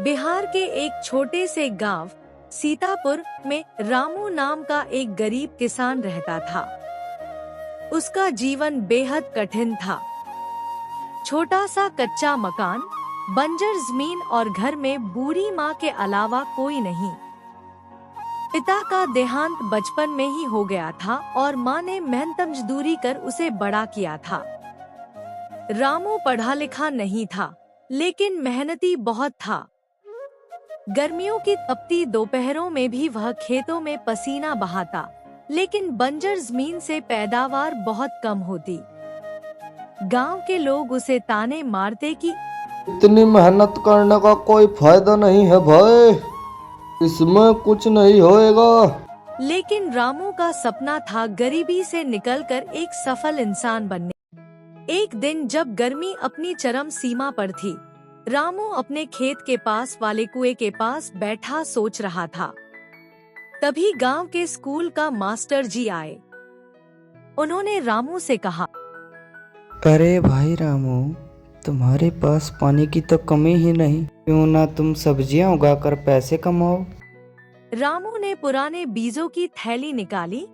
बिहार के एक छोटे से गांव सीतापुर में रामू नाम का एक गरीब किसान रहता था। उसका जीवन बेहद कठिन था। छोटा सा कच्चा मकान, बंजर जमीन और घर में बूढ़ी माँ के अलावा कोई नहीं। पिता का देहांत बचपन में ही हो गया था और माँ ने मेहनत मजदूरी कर उसे बड़ा किया था। रामू पढ़ा लिखा नहीं था, लेकिन मेहनती बहुत था। गर्मियों की तपती दोपहरों में भी वह खेतों में पसीना बहाता, लेकिन बंजर जमीन से पैदावार बहुत कम होती। गांव के लोग उसे ताने मारते कि इतनी मेहनत करने का कोई फायदा नहीं है भाई, इसमें कुछ नहीं होएगा। लेकिन रामू का सपना था गरीबी से निकलकर एक सफल इंसान बनने। एक दिन जब गर्मी अपनी चरम सीमा पर थी, रामू अपने खेत के पास वाले कुएं के पास बैठा सोच रहा था। तभी गांव के स्कूल का मास्टर जी आए। उन्होंने रामू से कहा, अरे भाई रामू, तुम्हारे पास पानी की तो कमी ही नहीं, क्यों ना तुम सब्जियां उगाकर पैसे कमाओ। रामू ने पुराने बीजों की थैली निकाली,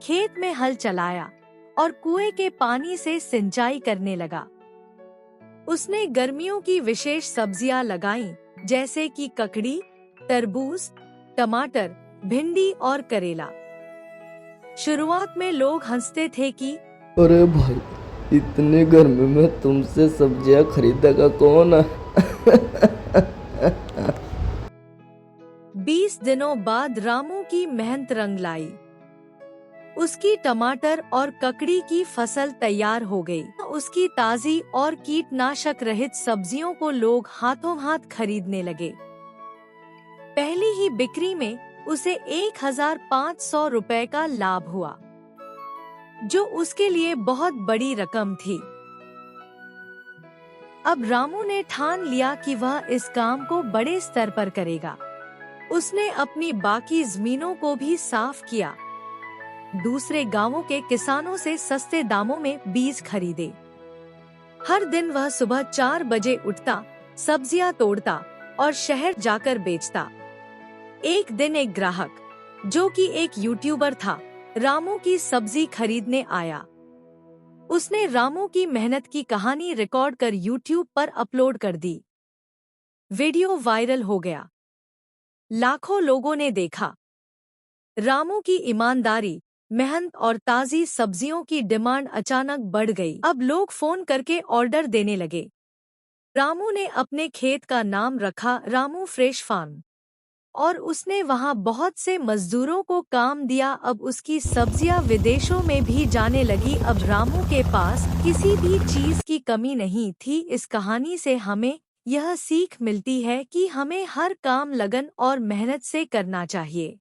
खेत में हल चलाया और कुएं के पानी से सिंचाई करने लगा। उसने गर्मियों की विशेष सब्जियां लगाईं, जैसे कि ककड़ी, तरबूज, टमाटर, भिंडी और करेला। शुरुआत में लोग हंसते थे कि अरे भाई, इतनी गर्मी में तुमसे सब्जियां खरीदेगा कौन? 20 दिनों बाद रामू की मेहनत रंग लाई। उसकी टमाटर और ककड़ी की फसल तैयार हो गई। उसकी ताजी और कीटनाशक रहित सब्जियों को लोग हाथों हाथ खरीदने लगे। पहली ही बिक्री में उसे 1500 रुपए का लाभ हुआ, जो उसके लिए बहुत बड़ी रकम थी। अब रामू ने ठान लिया कि वह इस काम को बड़े स्तर पर करेगा। उसने अपनी बाकी जमीनों को भी साफ किया, दूसरे गांवों के किसानों से सस्ते दामों में बीज खरीदे। हर दिन वह सुबह 4 बजे उठता, सब्जियां तोड़ता और शहर जाकर बेचता। एक दिन एक ग्राहक, जो कि एक यूट्यूबर था, रामू की सब्जी खरीदने आया। उसने रामू की मेहनत की कहानी रिकॉर्ड कर यूट्यूब पर अपलोड कर दी। वीडियो वायरल हो गया, लाखों लोगों ने देखा। रामू की ईमानदारी, मेहनत और ताजी सब्जियों की डिमांड अचानक बढ़ गई। अब लोग फोन करके ऑर्डर देने लगे। रामू ने अपने खेत का नाम रखा रामू फ्रेश फार्म और उसने वहां बहुत से मजदूरों को काम दिया। अब उसकी सब्जियां विदेशों में भी जाने लगी। अब रामू के पास किसी भी चीज की कमी नहीं थी। इस कहानी से हमें यह सीख मिलती है कि हमें हर काम लगन और मेहनत से करना चाहिए।